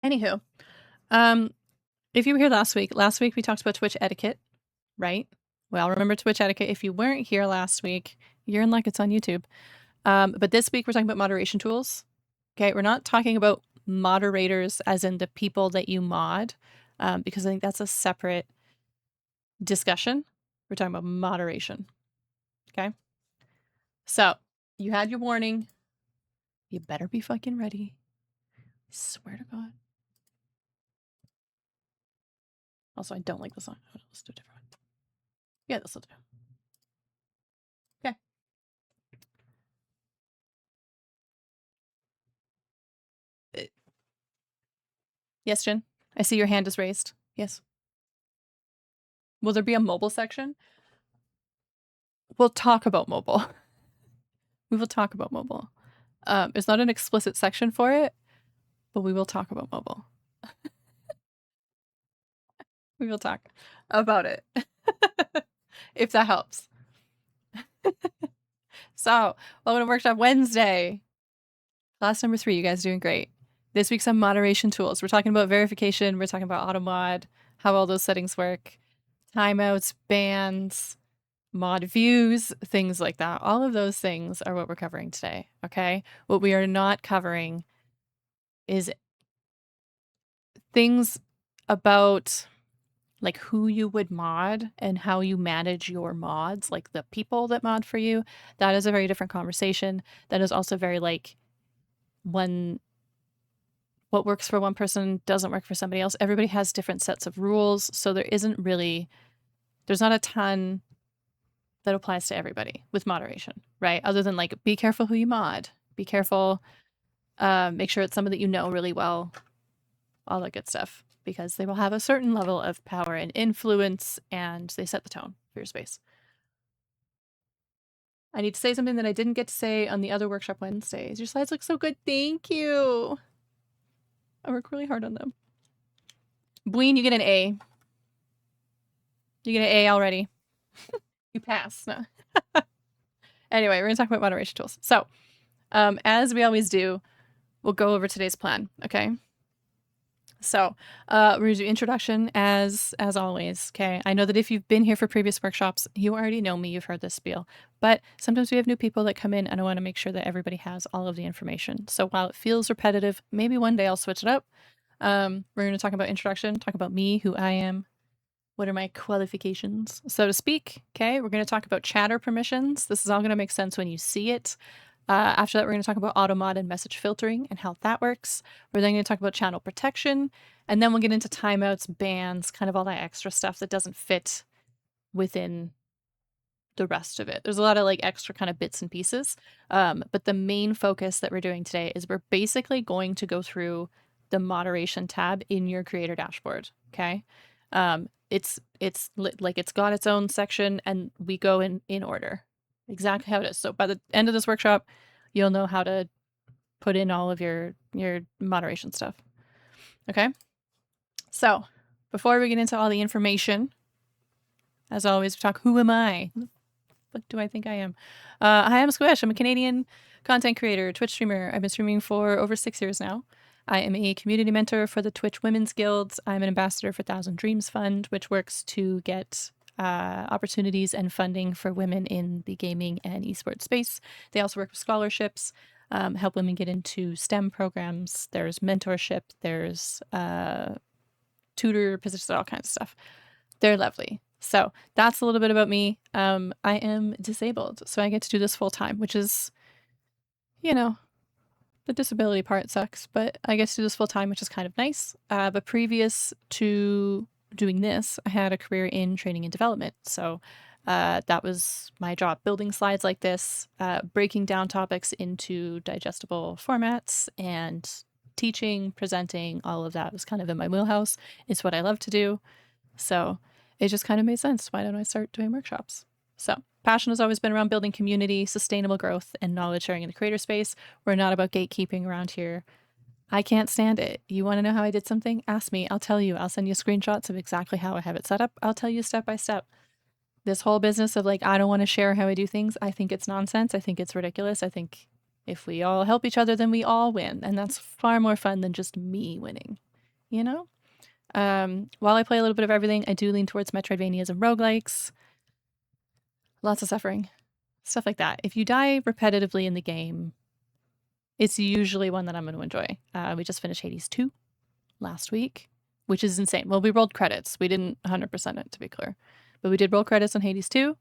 Anywho, if you were here last week we talked about Twitch etiquette, right? Well, remember Twitch etiquette. If you weren't here last week, you're in luck. It's on YouTube. But this week we're talking about moderation tools. Okay, we're not talking about moderators as in the people that you mod, because I think that's a separate discussion. We're talking about moderation. Okay, so you had your warning. You better be fucking ready. I swear to God. Also, I don't like the song. Let's do a different one. Yeah, this will do. Okay. Yes, Jen. I see your hand is raised. Yes. Will there be a mobile section? We'll talk about mobile. We will talk about mobile. It's not an explicit section for it, but we will talk about mobile. We will talk about it. If that helps. So, welcome to Workshop Wednesday. Class number 3. You guys are doing great. This week's on moderation tools. We're talking about verification. We're talking about AutoMod, how all those settings work, timeouts, bans, mod views, things like that. All of those things are what we're covering today, okay? What we are not covering is things about like who you would mod and how you manage your mods, like the people that mod for you. That is a very different conversation. That is also very like what works for one person doesn't work for somebody else. Everybody has different sets of rules, so there's not a ton that applies to everybody with moderation, right? Other than like, be careful who you mod, be careful, make sure it's someone that you know really well, all that good stuff, because they will have a certain level of power and influence, and they set the tone for your space. I need to say something that I didn't get to say on the other Workshop Wednesdays. Your slides look so good. Thank you. I work really hard on them. Bween, you get an A. You get an A already. You pass. No. Anyway, we're going to talk about moderation tools. So, as we always do, we'll go over today's plan, okay? So, we're going to do introduction as always, okay? I know that if you've been here for previous workshops, you already know me, you've heard this spiel. But sometimes we have new people that come in, and I want to make sure that everybody has all of the information. So while it feels repetitive, maybe one day I'll switch it up. We're going to talk about introduction, talk about me, who I am, what are my qualifications, so to speak. Okay, we're going to talk about chatter permissions. This is all going to make sense when you see it. After that, we're going to talk about AutoMod and message filtering and how that works. We're then going to talk about channel protection, and then we'll get into timeouts, bans, kind of all that extra stuff that doesn't fit within the rest of it. There's a lot of like extra kind of bits and pieces, but the main focus that we're doing today is we're basically going to go through the moderation tab in your creator dashboard. Okay. It's got its own section, and we go in order, exactly how it is. So by the end of this workshop, you'll know how to put in all of your moderation stuff. Okay. So before we get into all the information, as always, we talk, who am I? What do I think I am? Hi, I'm Squish. I'm a Canadian content creator, Twitch streamer. I've been streaming for over 6 years now. I am a community mentor for the Twitch Women's Guilds. I'm an ambassador for Thousand Dreams Fund, which works to get opportunities and funding for women in the gaming and esports space. They also work with scholarships, help women get into STEM programs. There's mentorship. There's tutor positions, all kinds of stuff. They're lovely. So that's a little bit about me. I am disabled, so I get to do this full time, which is, the disability part sucks, but I get to do this full time, which is kind of nice. But previous to doing this, I had a career in training and development. So that was my job, building slides like this, breaking down topics into digestible formats, and teaching, presenting, all of that was kind of in my wheelhouse. It's what I love to do. So it just kind of made sense. Why don't I start doing workshops? So passion has always been around building community, sustainable growth, and knowledge sharing in the creator space. We're not about gatekeeping around here. I can't stand it. You want to know how I did something? Ask me. I'll tell you. I'll send you screenshots of exactly how I have it set up. I'll tell you step by step. This whole business of like, I don't want to share how I do things, I think it's nonsense. I think it's ridiculous. I think if we all help each other, then we all win. And that's far more fun than just me winning. you know? While I play a little bit of everything, I do lean towards Metroidvanias and roguelikes. Lots of suffering. Stuff like that. If you die repetitively in the game, it's usually one that I'm going to enjoy. We just finished Hades 2 last week, which is insane. Well, we rolled credits. We didn't 100% it, to be clear. But we did roll credits on Hades 2,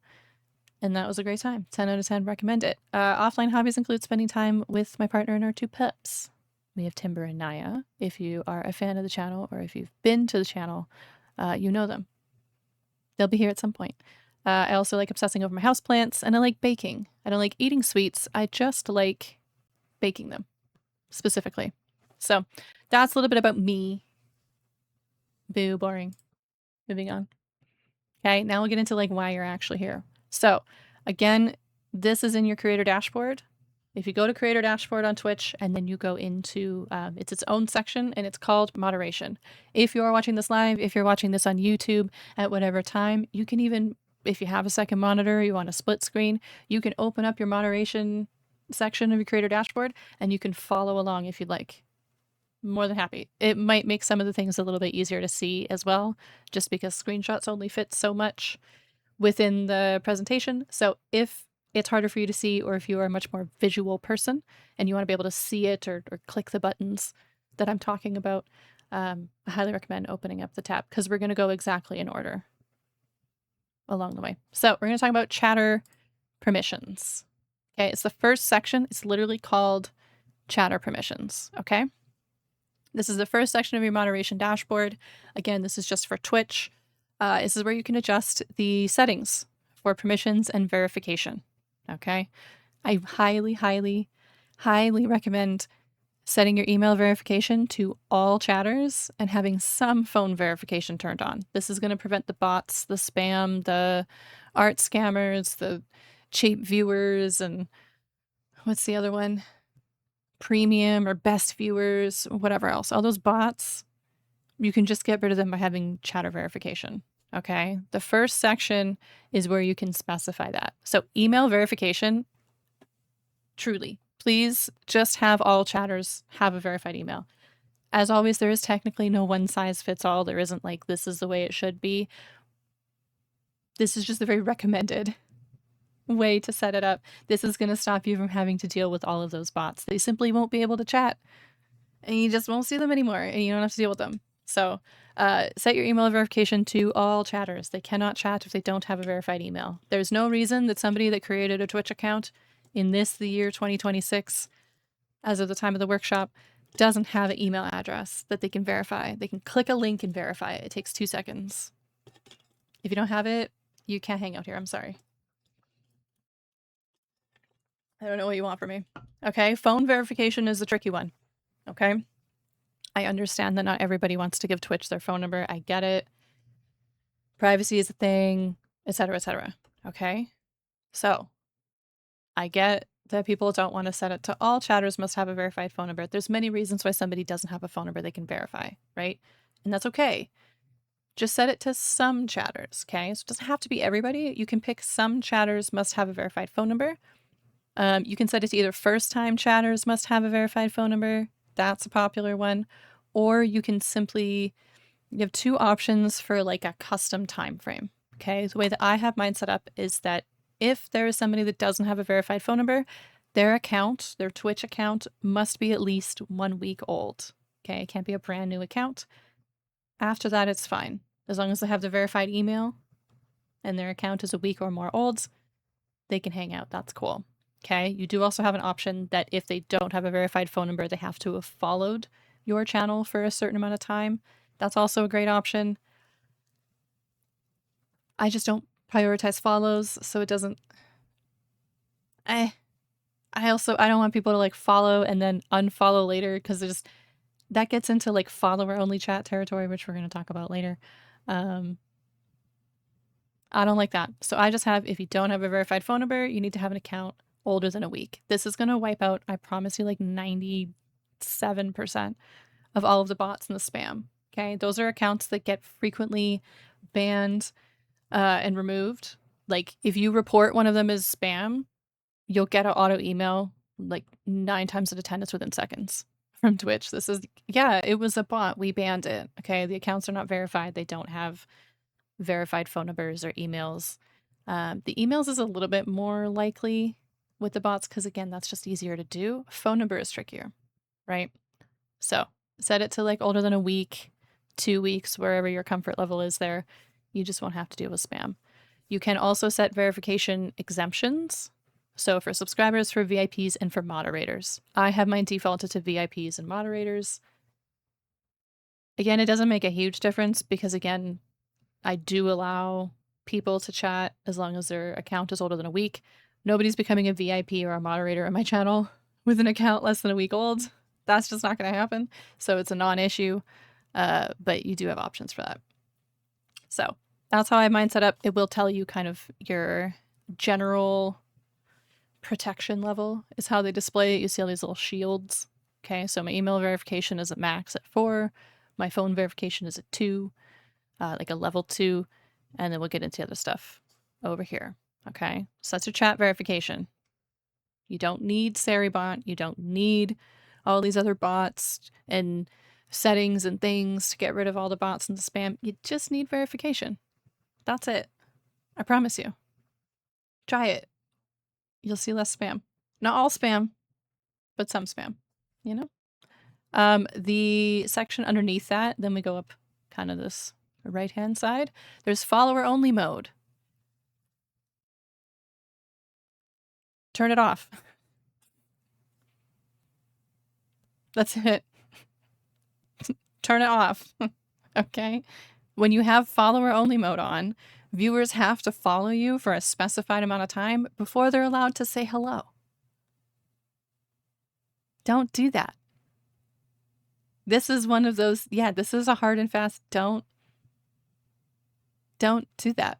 and that was a great time. 10 out of 10, recommend it. Offline hobbies include spending time with my partner and our 2 pups. We have Timber and Naya. If you are a fan of the channel or if you've been to the channel, you know them. They'll be here at some point. I also like obsessing over my houseplants, and I like baking. I don't like eating sweets. I just like baking them, specifically. So that's a little bit about me. Boo, boring. Moving on. Okay, now we'll get into like why you're actually here. So again, this is in your creator dashboard. If you go to creator dashboard on Twitch and then you go into, it's its own section and it's called moderation. If you're watching this live, if you're watching this on YouTube at whatever time, you can even, if you have a second monitor, you want a split screen, you can open up your moderation section of your creator dashboard and you can follow along if you'd like. More than happy. It might make some of the things a little bit easier to see as well, just because screenshots only fit so much within the presentation. So if it's harder for you to see, or if you are a much more visual person and you want to be able to see it or click the buttons that I'm talking about, I highly recommend opening up the tab because we're going to go exactly in order along the way. So we're going to talk about chatter permissions. Okay, it's the first section. It's literally called chatter permissions. Okay. This is the first section of your moderation dashboard. Again, this is just for Twitch. This is where you can adjust the settings for permissions and verification. Okay. I highly, highly, highly recommend setting your email verification to all chatters and having some phone verification turned on. This is going to prevent the bots, the spam, the art scammers, the cheap viewers, and what's the other one? Premium or best viewers, whatever else. All those bots, you can just get rid of them by having chatter verification. Okay. The first section is where you can specify that. So email verification, truly, please just have all chatters have a verified email. As always, there is technically no one size fits all. There isn't like, this is the way it should be. This is just a very recommended way to set it up. This is going to stop you from having to deal with all of those bots. They simply won't be able to chat and you just won't see them anymore and you don't have to deal with them. So set your email verification to all chatters. They cannot chat if they don't have a verified email. There's no reason that somebody that created a Twitch account in the year 2026, as of the time of the workshop, doesn't have an email address that they can verify. They can click a link and verify it. It takes 2 seconds. If you don't have it, you can't hang out here. I'm sorry. I don't know what you want from me. Okay, phone verification is the tricky one. Okay, I understand that not everybody wants to give Twitch their phone number. I get it. Privacy is a thing, etc., etc. Okay, so I get that people don't want to set it to all chatters must have a verified phone number. There's many reasons why somebody doesn't have a phone number they can verify, right? And that's okay. Just set it to some chatters, okay? So it doesn't have to be everybody. You can pick some chatters must have a verified phone number. You can set it to either first-time chatters must have a verified phone number. That's a popular one. Or you can simply, you have 2 options for like a custom time frame. Okay, the way that I have mine set up is that if there is somebody that doesn't have a verified phone number, their account, their Twitch account, must be at least 1 week old. Okay, it can't be a brand new account. After that, it's fine. As long as they have the verified email and their account is a week or more old, they can hang out. That's cool. Okay, you do also have an option that if they don't have a verified phone number, they have to have followed your channel for a certain amount of time. That's also a great option. I just don't prioritize follows, so it doesn't... I don't want people to like follow and then unfollow later, because that gets into like follower-only chat territory, which we're going to talk about later. I don't like that. So I just have, if you don't have a verified phone number, you need to have an account older than a week. This is going to wipe out, I promise you, like 97% of all of the bots and the spam. Okay, those are accounts that get frequently banned and removed. Like if you report one of them as spam, you'll get an auto email like 9 times out of 10 it's within seconds from Twitch. This is, yeah, it was a bot. We banned it. Okay. The accounts are not verified. They don't have verified phone numbers or emails. The emails is a little bit more likely with the bots because, again, that's just easier to do. Phone number is trickier, right? So set it to like older than a week, 2 weeks, wherever your comfort level is there. You just won't have to deal with spam. You can also set verification exemptions. So for subscribers, for VIPs, and for moderators. I have mine defaulted to VIPs and moderators. Again, it doesn't make a huge difference because, again, I do allow people to chat as long as their account is older than a week. Nobody's becoming a VIP or a moderator on my channel with an account less than a week old. That's just not going to happen. So it's a non-issue, but you do have options for that. So that's how I have mine set up. It will tell you kind of your general protection level is how they display it. You see all these little shields. Okay, so my email verification is at max at 4. My phone verification is at 2, like a level 2. And then we'll get into the other stuff over here. Okay, so that's your chat verification. You don't need Saribot. You don't need all these other bots and settings and things to get rid of all the bots and the spam. You just need verification. That's it. I promise you. Try it. You'll see less spam. Not all spam, but some spam, you know? The section underneath that, then we go up kind of this right-hand side. There's follower-only mode. Turn it off. That's it. Turn it off. Okay? When you have follower-only mode on, viewers have to follow you for a specified amount of time before they're allowed to say hello. Don't do that. This is one of those, yeah, this is a hard and fast, don't do that.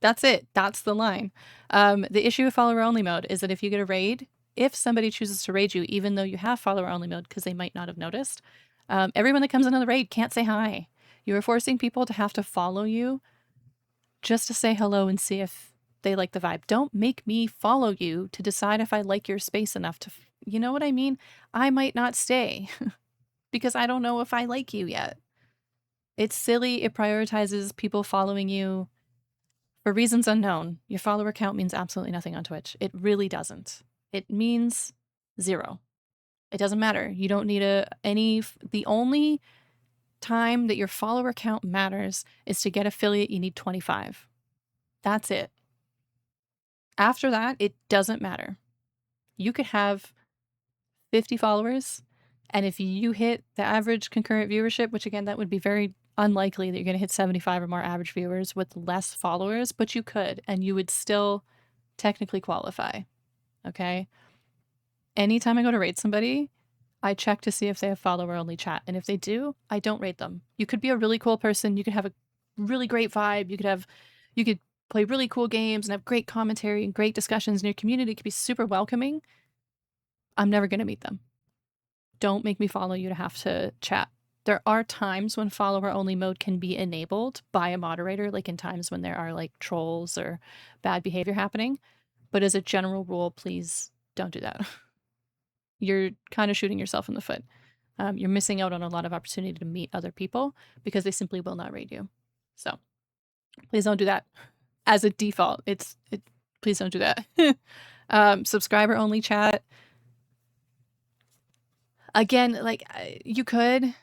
That's it. That's the line. The issue with follower-only mode is that if you get a raid, if somebody chooses to raid you, even though you have follower-only mode, because they might not have noticed, everyone that comes into the raid can't say hi. You are forcing people to have to follow you just to say hello and see if they like the vibe. Don't make me follow you to decide if I like your space enough to, you know what I mean? I might not stay because I don't know if I like you yet. It's silly. It prioritizes people following you for reasons unknown. Your follower count means absolutely nothing on Twitch. It really doesn't. It means 0. It doesn't matter. You don't need the only time that your follower count matters is to get affiliate, you need 25. That's it. After that, it doesn't matter. You could have 50 followers, and if you hit the average concurrent viewership, which again, that would be very unlikely that you're going to hit 75 or more average viewers with less followers, but you could, and you would still technically qualify. Okay? Anytime I go to rate somebody, I check to see if they have follower-only chat, and if they do, I don't rate them. You could be a really cool person. You could have a really great vibe. You could play really cool games and have great commentary and great discussions, and your community could be super welcoming. I'm never going to meet them. Don't make me follow you to have to chat. There are times when follower-only mode can be enabled by a moderator, like in times when there are like trolls or bad behavior happening. But as a general rule, please don't do that. You're kind of shooting yourself in the foot. You're missing out on a lot of opportunity to meet other people because they simply will not raid you. So please don't do that. As a default, please don't do that. Subscriber-only chat. Again, like you could.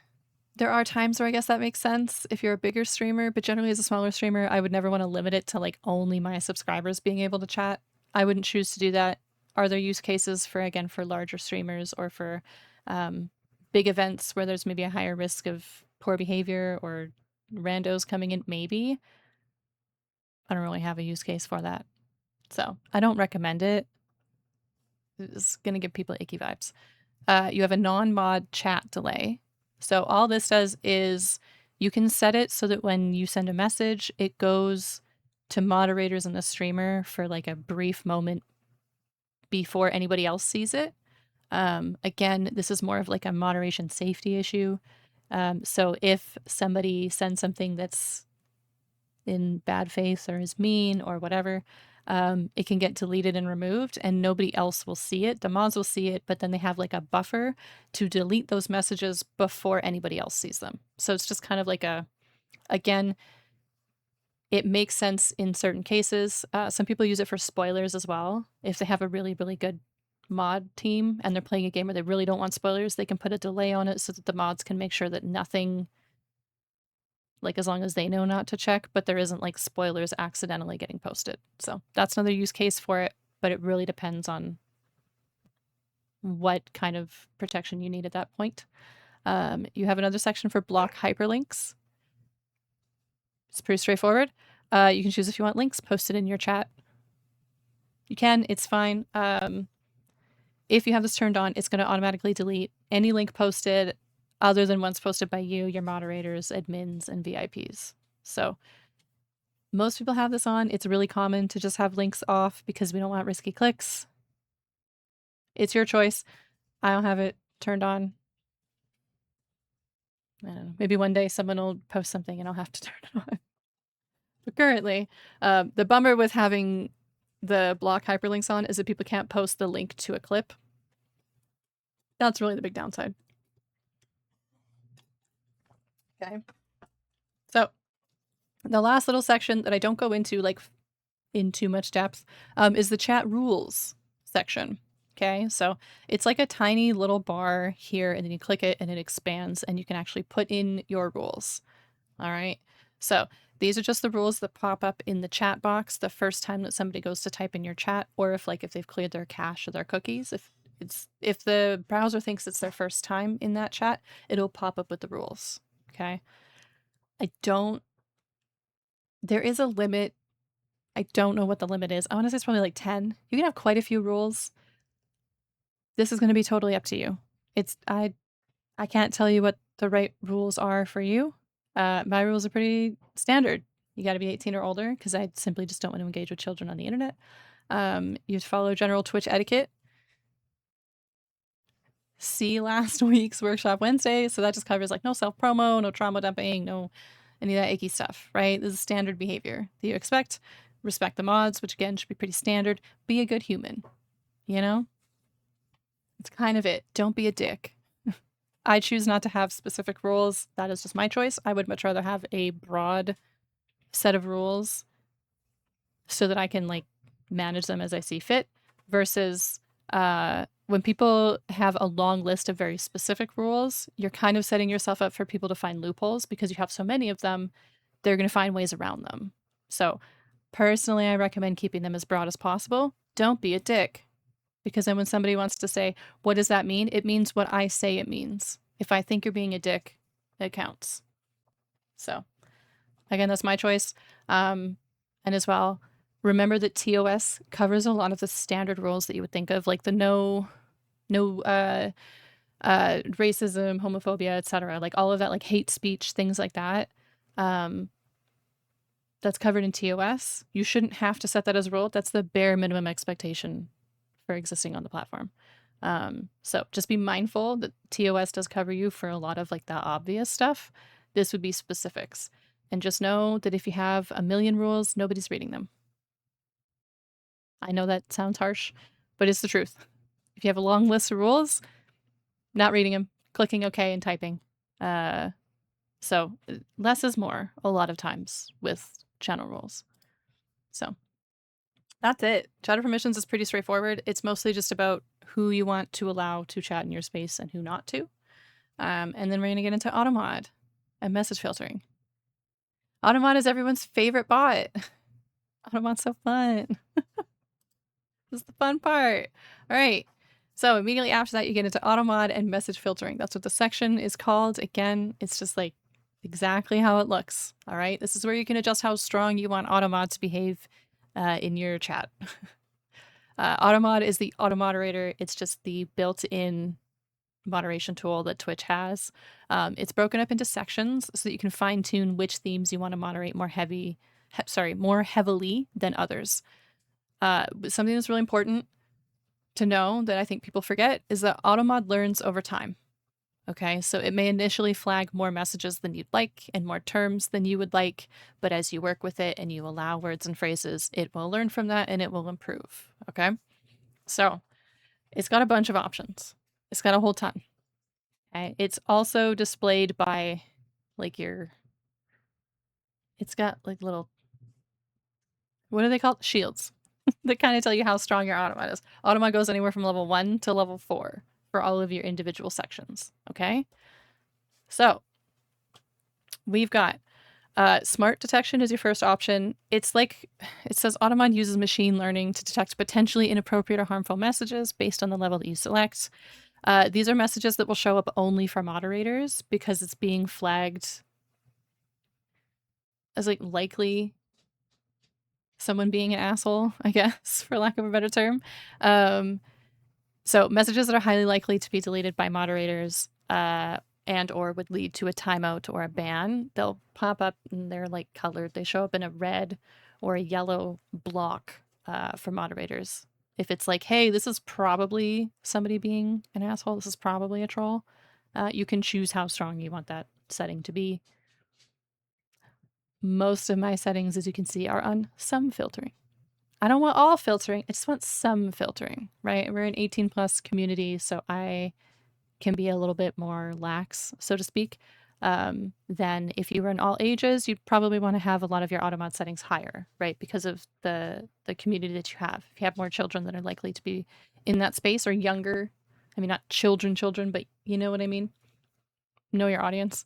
There are times where I guess that makes sense if you're a bigger streamer, but generally as a smaller streamer, I would never want to limit it to like only my subscribers being able to chat. I wouldn't choose to do that. Are there use cases for, again, for larger streamers or for big events where there's maybe a higher risk of poor behavior or randos coming in? Maybe. I don't really have a use case for that. So I don't recommend it. It's going to give people icky vibes. You have a non-mod chat delay. So all this does is you can set it so that when you send a message, it goes to moderators and the streamer for like a brief moment before anybody else sees it. Again, this is more of like a moderation safety issue. So if somebody sends something that's in bad faith or is mean or whatever, it can get deleted and removed and nobody else will see it. The mods will see it, but then they have like a buffer to delete those messages before anybody else sees them. So it's just kind of like again, it makes sense in certain cases. Some people use it for spoilers as well. If they have a really, really good mod team and they're playing a game where they really don't want spoilers, they can put a delay on it so that the mods can make sure that nothing, like as long as they know not to check, but there isn't like spoilers accidentally getting posted. So that's another use case for it, but it really depends on what kind of protection you need at that point. You have another section for block hyperlinks. It's pretty straightforward. You can choose if you want links posted in your chat. You can, it's fine. If you have this turned on, it's going to automatically delete any link posted other than ones posted by you, your moderators, admins, and VIPs. So most people have this on. It's really common to just have links off because we don't want risky clicks. It's your choice. I don't have it turned on. I don't know. Maybe one day someone will post something and I'll have to turn it on. But currently, the bummer with having the block hyperlinks on is that people can't post the link to a clip. That's really the big downside. Okay. So the last little section that I don't go into like in too much depth is the chat rules section. Okay, so it's like a tiny little bar here, and then you click it and it expands and you can actually put in your rules. All right, so these are just the rules that pop up in the chat box the first time that somebody goes to type in your chat, or if they've cleared their cache or their cookies. If the browser thinks it's their first time in that chat, it'll pop up with the rules. Okay, there is a limit. I don't know what the limit is. I want to say it's probably like 10. You can have quite a few rules. This is going to be totally up to you. I can't tell you what the right rules are for you. My rules are pretty standard. You got to be 18 or older because I simply just don't want to engage with children on the internet. You follow general Twitch etiquette. See last week's Workshop Wednesday. So that just covers like no self-promo, no trauma dumping, no any of that icky stuff, right? This is standard behavior that you expect. Respect the mods, which again should be pretty standard. Be a good human, you know? It's kind of it. Don't be a dick. I choose not to have specific rules. That is just my choice. I would much rather have a broad set of rules so that I can like manage them as I see fit versus when people have a long list of very specific rules, you're kind of setting yourself up for people to find loopholes because you have so many of them, they're going to find ways around them. So personally, I recommend keeping them as broad as possible. Don't be a dick. Because then when somebody wants to say, what does that mean? It means what I say it means. If I think you're being a dick, it counts. So again, that's my choice. And as well, remember that TOS covers a lot of the standard rules that you would think of, like the no racism, homophobia, etc. Like all of that, like hate speech, things like that. That's covered in TOS. You shouldn't have to set that as a rule. That's the bare minimum expectation for existing on the platform. So just be mindful that TOS does cover you for a lot of like the obvious stuff. This would be specifics. And just know that if you have a million rules, nobody's reading them. I know that sounds harsh, but it's the truth. If you have a long list of rules, not reading them, clicking OK and typing. So less is more a lot of times with channel rules. So that's it. Chatter permissions is pretty straightforward. It's mostly just about who you want to allow to chat in your space and who not to. And then we're going to get into AutoMod and message filtering. AutoMod is everyone's favorite bot. AutoMod's so fun. This is the fun part. All right. So immediately after that, you get into AutoMod and message filtering. That's what the section is called. Again, it's just like exactly how it looks. All right. This is where you can adjust how strong you want AutoMod to behave in your chat. AutoMod is the auto moderator. It's just the built-in moderation tool that Twitch has. It's broken up into sections so that you can fine-tune which themes you want to moderate more heavily than others. Something that's really important to know that I think people forget is that AutoMod learns over time. Okay, so it may initially flag more messages than you'd like and more terms than you would like, but as you work with it and you allow words and phrases, it will learn from that and it will improve. Okay, so it's got a bunch of options. It's got a whole ton. Okay, it's also displayed by like it's got like little, what are they called? Shields that kind of tell you how strong your AutoMod is. AutoMod goes anywhere from level 1 to level 4 for all of your individual sections. Okay, so we've got smart detection is your first option. It's like, it says AutoMod uses machine learning to detect potentially inappropriate or harmful messages based on the level that you select. These are messages that will show up only for moderators because it's being flagged as like likely someone being an asshole, I guess, for lack of a better term. So messages that are highly likely to be deleted by moderators and or would lead to a timeout or a ban, they'll pop up and they're like colored. They show up in a red or a yellow block for moderators. If it's like, hey, this is probably somebody being an asshole, this is probably a troll, you can choose how strong you want that setting to be. Most of my settings, as you can see, are on some filtering. I don't want all filtering. I just want some filtering, right? We're an 18 plus community, so I can be a little bit more lax, so to speak. Than if you were in all ages, you'd probably want to have a lot of your AutoMod settings higher, right? Because of the community that you have. If you have more children that are likely to be in that space or younger, I mean, not children, but you know what I mean? Know your audience.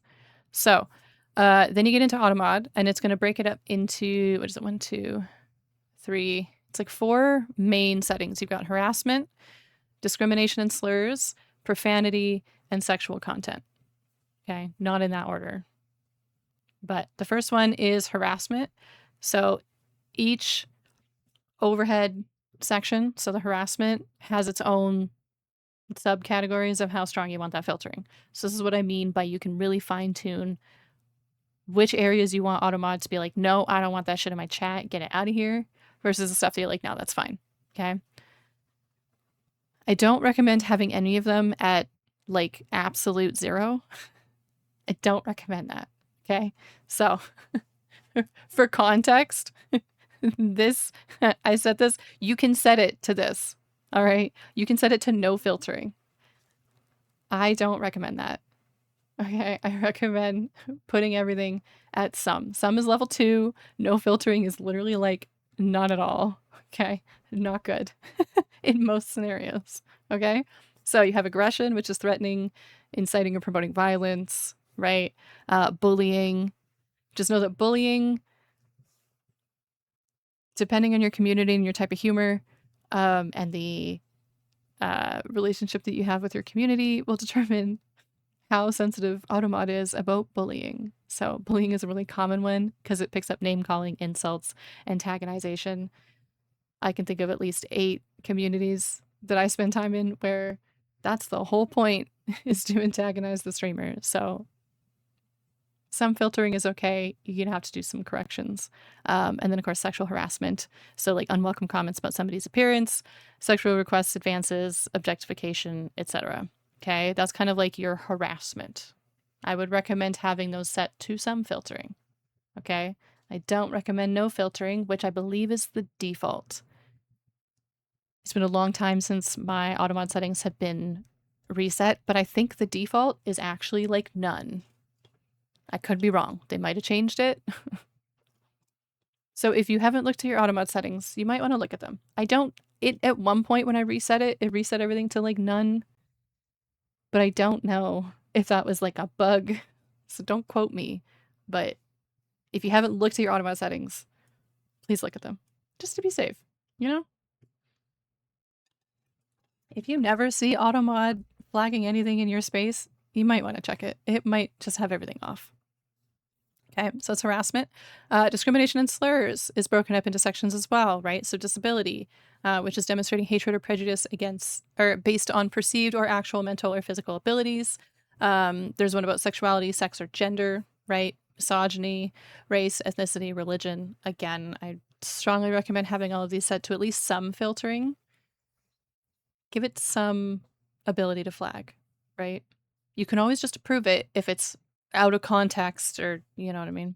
So then you get into AutoMod and it's going to break it up into, what is it? 1, 2, 3. It's like 4 main settings. You've got harassment, discrimination and slurs, profanity, and sexual content. Okay, not in that order. But the first one is harassment. So each overhead section, so the harassment, has its own subcategories of how strong you want that filtering. So this is what I mean by you can really fine tune which areas you want AutoMod to be like, no, I don't want that shit in my chat, get it out of here, versus the stuff that you're like, no, that's fine. Okay. I don't recommend having any of them at like absolute 0. I don't recommend that. Okay. So for context, this, I set this, you can set it to this. All right. You can set it to no filtering. I don't recommend that. Okay. I recommend putting everything at some. Some is level 2. No filtering is literally like none at all. Okay. Not good in most scenarios. Okay. So you have aggression, which is threatening, inciting, or promoting violence, right? Bullying. Just know that bullying, depending on your community and your type of humor and the relationship that you have with your community, will determine how sensitive AutoMod is about bullying. So bullying is a really common one because it picks up name calling, insults, antagonization. I can think of at least 8 communities that I spend time in where that's the whole point, is to antagonize the streamer. So some filtering is okay. You're gonna have to do some corrections. And then of course, sexual harassment. So like unwelcome comments about somebody's appearance, sexual requests, advances, objectification, etc. Okay, that's kind of like your harassment. I would recommend having those set to some filtering. Okay, I don't recommend no filtering, which I believe is the default. It's been a long time since my AutoMod settings have been reset, but I think the default is actually like none. I could be wrong. They might have changed it. So if you haven't looked at your AutoMod settings, you might want to look at them. At one point when I reset it reset everything to like none, but I don't know if that was like a bug. So don't quote me. But if you haven't looked at your AutoMod settings, please look at them just to be safe, you know? If you never see AutoMod flagging anything in your space, you might want to check it. It might just have everything off. Okay, so it's harassment. Discrimination and slurs is broken up into sections as well, right? So disability, which is demonstrating hatred or prejudice against or based on perceived or actual mental or physical abilities. There's one about sexuality, sex, or gender, right? Misogyny, race, ethnicity, religion. Again, I strongly recommend having all of these set to at least some filtering. Give it some ability to flag, right? You can always just approve it if it's out of context or, you know what I mean?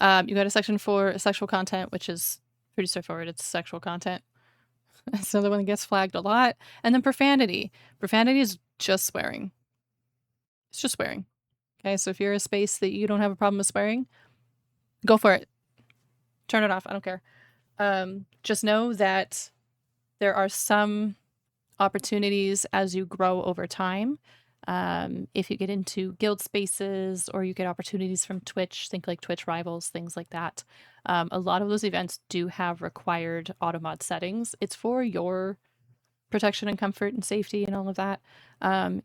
You got a section for sexual content, which is pretty straightforward. It's sexual content. That's another one that gets flagged a lot. And then profanity. Profanity is just swearing. It's just swearing. Okay, so if you're a space that you don't have a problem with swearing, go for it. Turn it off. I don't care. Just know that there are some opportunities as you grow over time. If you get into guild spaces or you get opportunities from Twitch, think like Twitch Rivals, things like that. A lot of those events do have required AutoMod settings. It's for your protection and comfort and safety and all of that.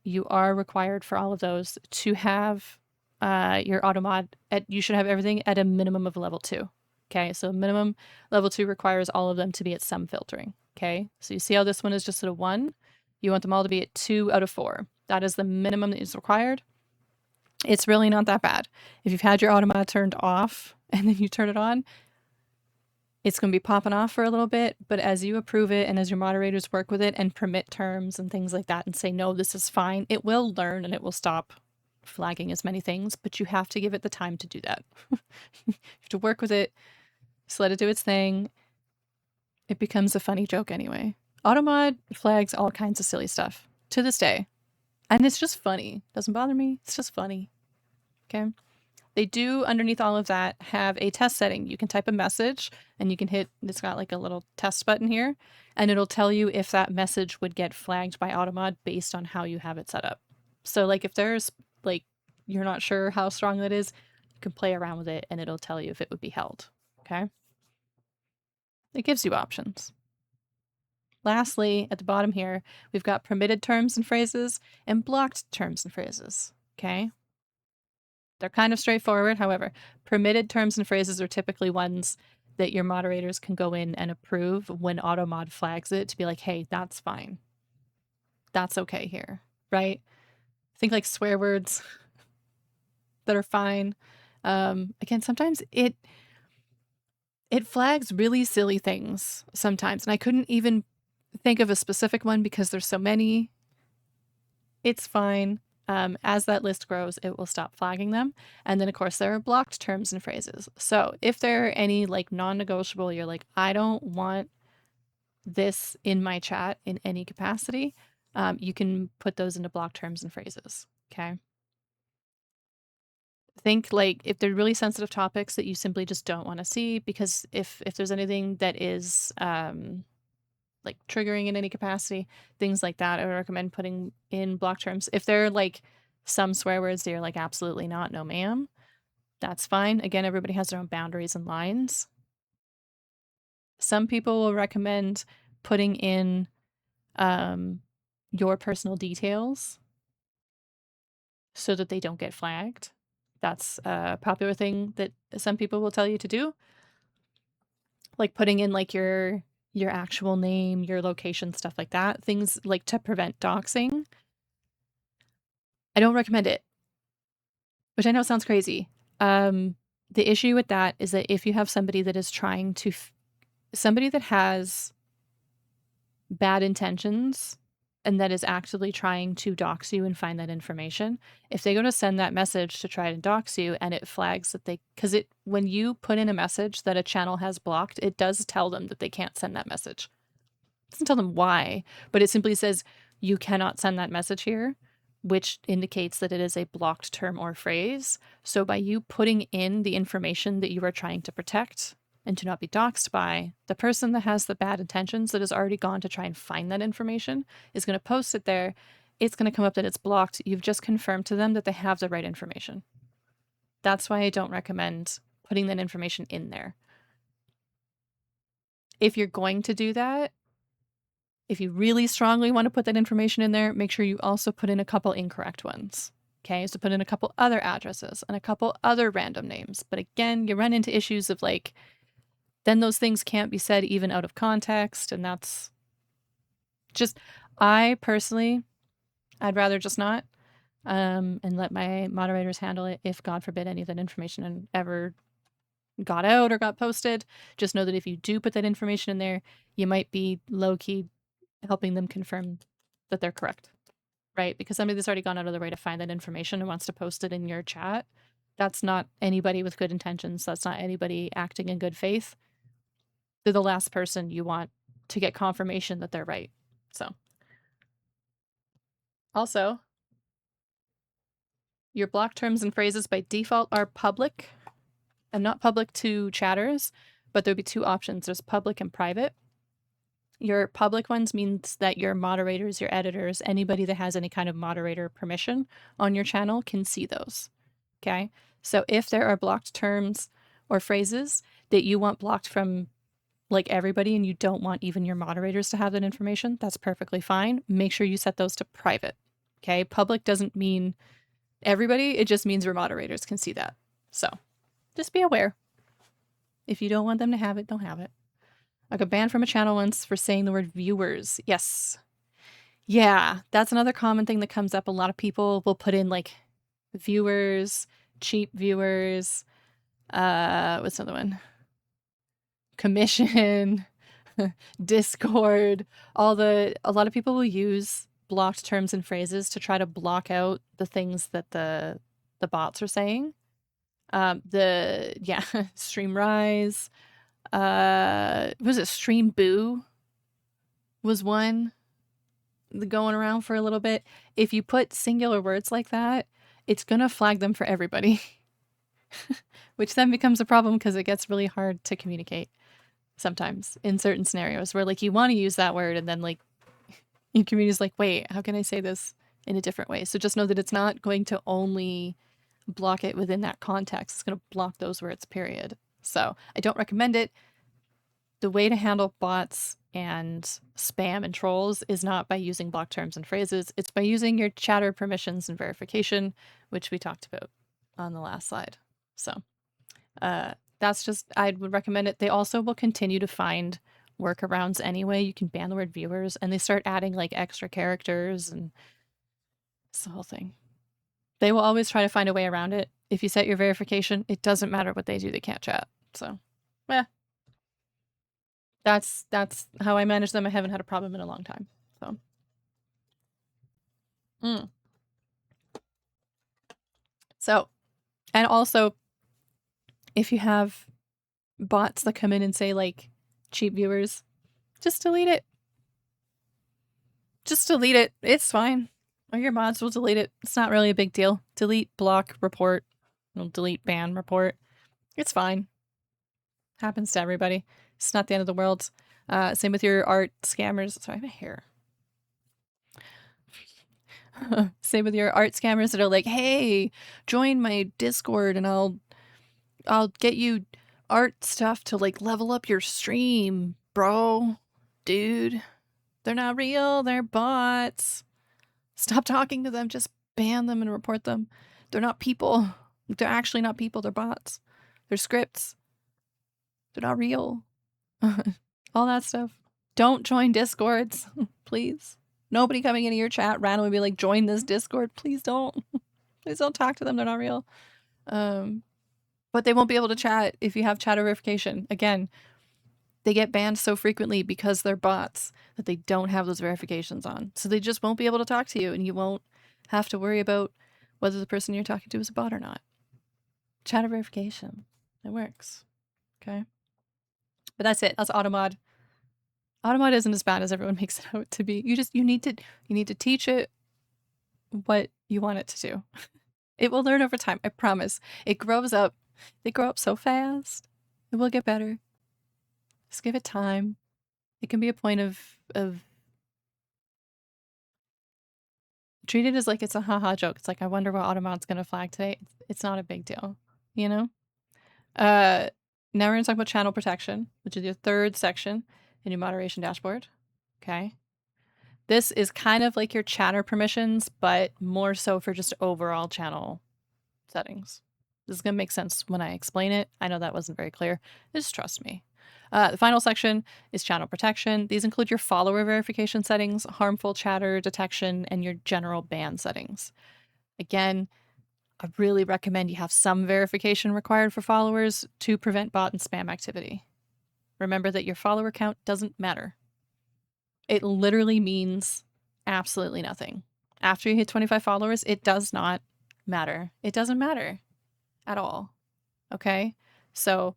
You are required for all of those to have your AutoMod you should have everything at a minimum of level 2. Okay, so minimum level 2 requires all of them to be at some filtering. Okay, so you see how this one is just at a 1? You want them all to be at 2 out of 4. That is the minimum that is required. It's really not that bad. If you've had your AutoMod turned off and then you turn it on, it's going to be popping off for a little bit, but as you approve it and as your moderators work with it and permit terms and things like that and say, no, this is fine, it will learn and it will stop flagging as many things, but you have to give it the time to do that. You have to work with it, just let it do its thing. It becomes a funny joke anyway. AutoMod flags all kinds of silly stuff to this day. And it's just funny. Doesn't bother me. It's just funny. Okay. They do, underneath all of that, have a test setting. You can type a message and you can hit, it's got like a little test button here, and it'll tell you if that message would get flagged by AutoMod based on how you have it set up. So like if there's like, you're not sure how strong that is, you can play around with it and it'll tell you if it would be held. Okay. It gives you options. Lastly, at the bottom here, we've got permitted terms and phrases and blocked terms and phrases. Okay. They're kind of straightforward. However, permitted terms and phrases are typically ones that your moderators can go in and approve when AutoMod flags it to be like, hey, that's fine. That's okay here, right? Think like swear words that are fine. Again, sometimes it flags really silly things sometimes, and I couldn't even think of a specific one because there's so many. It's fine. As that list grows, it will stop flagging them. And then, of course, there are blocked terms and phrases. So if there are any like non-negotiable, you're like, I don't want this in my chat in any capacity, you can put those into blocked terms and phrases. Okay. Think like if they're really sensitive topics that you simply just don't want to see, because if there's anything that is like triggering in any capacity, things like that, I would recommend putting in block terms. If they're like some swear words that you're like, absolutely not, no ma'am, that's fine. Again, everybody has their own boundaries and lines. Some people will recommend putting in your personal details so that they don't get flagged. That's a popular thing that some people will tell you to do. Like putting in like your actual name, your location, stuff like that. Things like to prevent doxing. I don't recommend it, which I know sounds crazy. The issue with that is that if you have somebody that is trying to, somebody that has bad intentions and that is actively trying to dox you and find that information, if they go to send that message to try to dox you and it flags that they, because when you put in a message that a channel has blocked, it does tell them that they can't send that message. It doesn't tell them why, but it simply says you cannot send that message here, which indicates that it is a blocked term or phrase. So by you putting in the information that you are trying to protect and to not be doxed by, the person that has the bad intentions that has already gone to try and find that information is going to post it there. It's going to come up that it's blocked. You've just confirmed to them that they have the right information. That's why I don't recommend putting that information in there. If you're going to do that, if you really strongly want to put that information in there, make sure you also put in a couple incorrect ones. Okay, so put in a couple other addresses and a couple other random names. But again, you run into issues of like, then those things can't be said even out of context. And that's just, I personally, I'd rather just not, and let my moderators handle it if, God forbid, any of that information ever got out or got posted. Just know that if you do put that information in there, you might be low-key helping them confirm that they're correct. right? Because somebody that's already gone out of their way to find that information and wants to post it in your chat, that's not anybody with good intentions. That's not anybody acting in good faith. They're the last person you want to get confirmation that they're right. So, also, your block terms and phrases by default are public and not public to chatters, but there'll be two options. There's public and private. Your public ones means that your moderators, your editors, anybody that has any kind of moderator permission on your channel can see those. Okay? So if there are blocked terms or phrases that you want blocked from like everybody and you don't want even your moderators to have that information, that's perfectly fine. Make sure you set those to private. Okay? Public doesn't mean everybody, it just means your moderators can see that. So just be aware. If you don't want them to have it, don't have it. I got banned from a channel once for saying the word viewers. Yes. Yeah, that's another common thing that comes up. A lot of people will put in like viewers, cheap viewers, what's another one? Commission, Discord, a lot of people will use blocked terms and phrases to try to block out the things that the bots are saying. Stream Rise, was it Stream Boo was one going around for a little bit. If you put singular words like that, it's gonna flag them for everybody. Which then becomes a problem because it gets really hard to communicate sometimes in certain scenarios where like you want to use that word and then like your community's like, wait, how can I say this in a different way? So just know that it's not going to only block it within that context. It's going to block those words, period. So I don't recommend it. The way to handle bots and spam and trolls is not by using block terms and phrases. It's by using your chatter permissions and verification, which we talked about on the last slide. So that's just, I would recommend it. They also will continue to find workarounds anyway. You can ban the word viewers and they start adding like extra characters and it's the whole thing. They will always try to find a way around it. If you set your verification, it doesn't matter what they do, they can't chat. So, that's how I manage them. I haven't had a problem in a long time. So, So, and also, if you have bots that come in and say like cheap viewers, just delete it. Just delete it. It's fine. Or your mods will delete it. It's not really a big deal. Delete, block, report. Delete, ban, report. It's fine. Happens to everybody. It's not the end of the world. Same with your art scammers. Sorry, my hair. Same with your art scammers that are like, hey, join my Discord and I'll get you art stuff to like level up your stream, bro. Dude. They're not real, they're bots. Stop talking to them, just ban them and report them. They're not people. They're actually not people, they're bots. They're scripts. They're not real. All that stuff. Don't join Discords, please. Nobody coming into your chat randomly be like, join this Discord. Please don't. Please don't talk to them, they're not real. But they won't be able to chat if you have chatter verification. Again, they get banned so frequently because they're bots that they don't have those verifications on. So they just won't be able to talk to you and you won't have to worry about whether the person you're talking to is a bot or not. Chatter verification. It works. Okay. But that's it. That's AutoMod. AutoMod isn't as bad as everyone makes it out to be. You need to teach it what you want it to do. It will learn over time. I promise. It grows up. They grow up so fast. It will get better. Just give it time. It can be a point of treat it as like it's a haha joke. It's like, I wonder what AutoMod's gonna flag today. It's not a big deal, you know? Now we're gonna talk about channel protection, which is your third section in your moderation dashboard. Okay. This is kind of like your chatter permissions, but more so for just overall channel settings. This is gonna make sense when I explain it. I know that wasn't very clear. Just trust me. The final section is channel protection. These include your follower verification settings, harmful chatter detection, and your general ban settings. Again, I really recommend you have some verification required for followers to prevent bot and spam activity. Remember that your follower count doesn't matter. It literally means absolutely nothing. after you hit 25 followers, it does not matter. It doesn't matter at all. Okay? So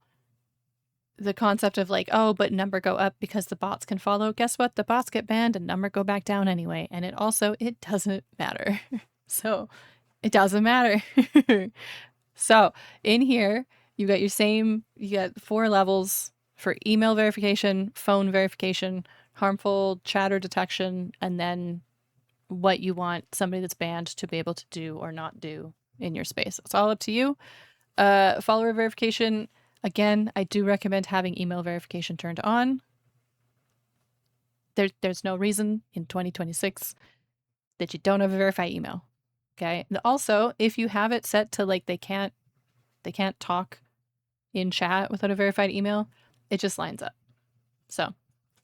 the concept of like, oh, but number go up because the bots can follow. Guess what? The bots get banned and number go back down anyway. And it doesn't matter. So it doesn't matter. So in here, you got 4 levels for email verification, phone verification, harmful chatter detection, and then what you want somebody that's banned to be able to do or not do in your space. It's all up to you. Follower verification, again, I do recommend having email verification turned on. There's no reason in 2026 that you don't have a verified email. Okay. And also, if you have it set to like they can't talk in chat without a verified email, it just lines up. So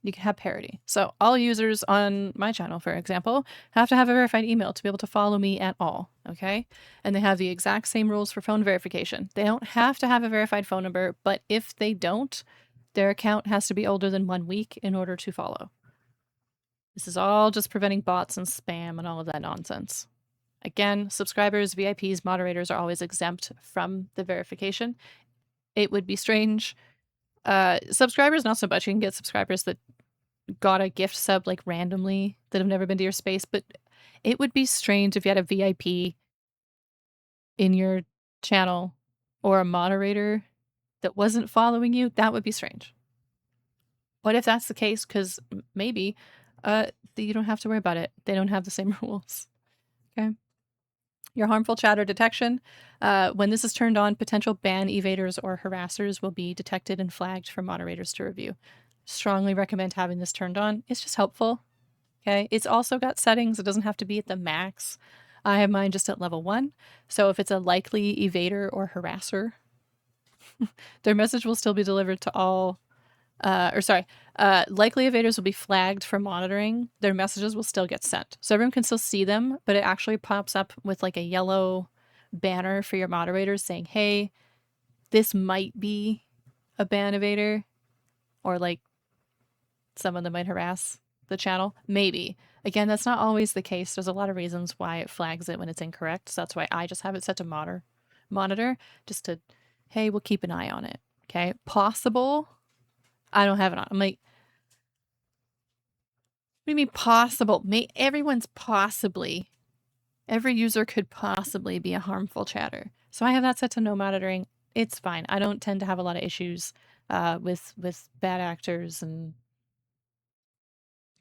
you can have parity. So all users on my channel, for example, have to have a verified email to be able to follow me at all, okay? And they have the exact same rules for phone verification. They don't have to have a verified phone number, but if they don't, their account has to be older than 1 week in order to follow. This is all just preventing bots and spam and all of that nonsense. Again, subscribers, VIPs, moderators are always exempt from the verification. It would be strange. Subscribers, not so much. You can get subscribers that got a gift sub like randomly that have never been to your space, but it would be strange if you had a VIP in your channel or a moderator that wasn't following you. That would be strange. But if that's the case, because maybe you don't have to worry about it. They don't have the same rules. Okay. Your harmful chatter detection. When this is turned on, potential ban evaders or harassers will be detected and flagged for moderators to review. Strongly recommend having this turned on. It's just helpful. Okay. It's also got settings. It doesn't have to be at the max. I have mine just at level 1. So if it's a likely evader or harasser, their message will still be delivered to all, likely evaders will be flagged for monitoring. Their messages will still get sent. So everyone can still see them, but it actually pops up with like a yellow banner for your moderators saying, hey, this might be a ban evader or like someone that might harass the channel. Maybe. Again, that's not always the case. There's a lot of reasons why it flags it when it's incorrect. So that's why I just have it set to monitor, just to, hey, we'll keep an eye on it. Okay. Possible. I don't have it on. I'm like, what do you mean possible? Everyone's possibly. Every user could possibly be a harmful chatter. So I have that set to no monitoring. It's fine. I don't tend to have a lot of issues with bad actors, and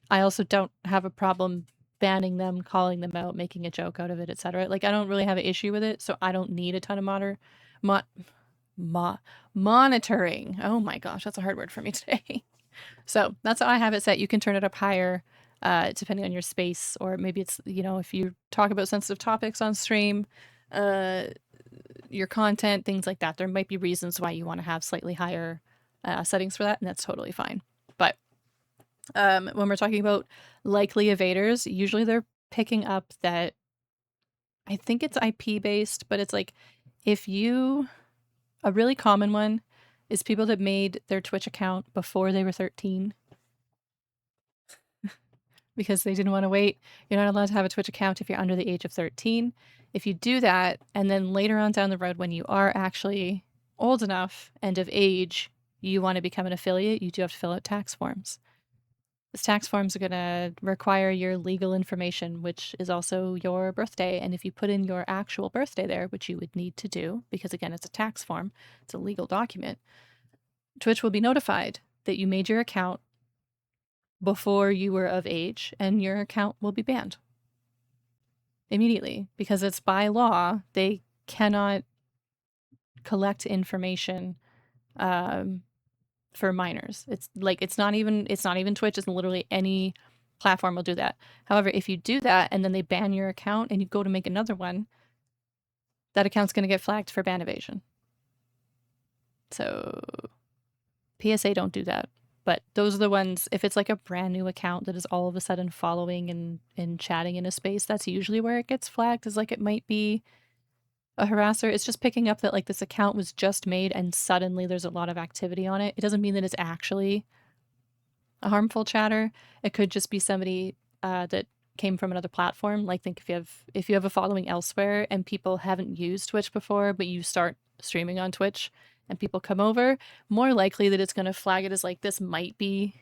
I also don't have a problem banning them, calling them out, making a joke out of it, etc. Like I don't really have an issue with it, so I don't need a ton of monitoring. Oh my gosh, that's a hard word for me today. So that's how I have it set. You can turn it up higher depending on your space, or maybe it's, if you talk about sensitive topics on stream, your content, things like that. There might be reasons why you want to have slightly higher settings for that, and that's totally fine. But when we're talking about likely evaders, usually they're picking up that, I think it's IP based, but it's like a really common one is people that made their Twitch account before they were 13 because they didn't want to wait. You're not allowed to have a Twitch account if you're under the age of 13. If you do that, and then later on down the road when you are actually old enough and of age, you want to become an affiliate, you do have to fill out tax forms. These tax forms are going to require your legal information, which is also your birthday. And if you put in your actual birthday there, which you would need to do, because again, it's a tax form, it's a legal document, Twitch will be notified that you made your account before you were of age, and your account will be banned immediately because it's by law. They cannot collect information for minors. It's not even Twitch. It's literally any platform will do that. However, if you do that and then they ban your account and you go to make another one, that account's going to get flagged for ban evasion. So PSA don't do that. But those are the ones, if it's like a brand new account that is all of a sudden following and chatting in a space, that's usually where it gets flagged, is like it might be a harasser. It's just picking up that like this account was just made and suddenly there's a lot of activity on it. It doesn't mean that it's actually a harmful chatter. It could just be somebody that came from another platform, like think if you have a following elsewhere and people haven't used Twitch before, but you start streaming on Twitch and people come over, more likely that it's going to flag it as like, this might be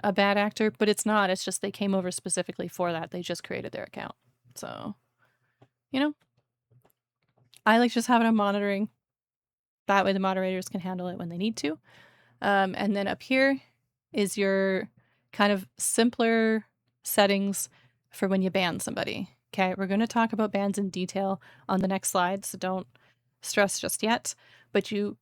a bad actor, but it's not. It's just they came over specifically for that. They just created their account. So, you know, I like just having a monitoring. That way the moderators can handle it when they need to. And then up here is your kind of simpler settings for when you ban somebody. Okay, we're going to talk about bans in detail on the next slide, so don't stress just yet. But you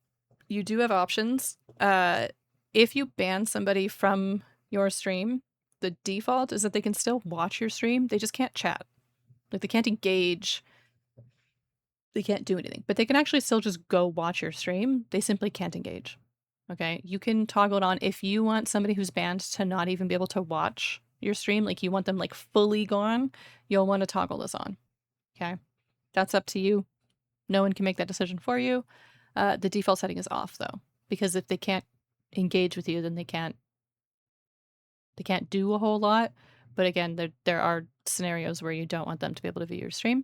do have options. If you ban somebody from your stream, the default is that they can still watch your stream. They just can't chat. Like, they can't engage. They can't do anything. But they can actually still just go watch your stream. They simply can't engage. Okay, you can toggle it on if you want somebody who's banned to not even be able to watch your stream, like you want them like fully gone, you'll want to toggle this on. Okay, that's up to you. No one can make that decision for you. The default setting is off though, because if they can't engage with you, then they can't do a whole lot. But again, there are scenarios where you don't want them to be able to view your stream.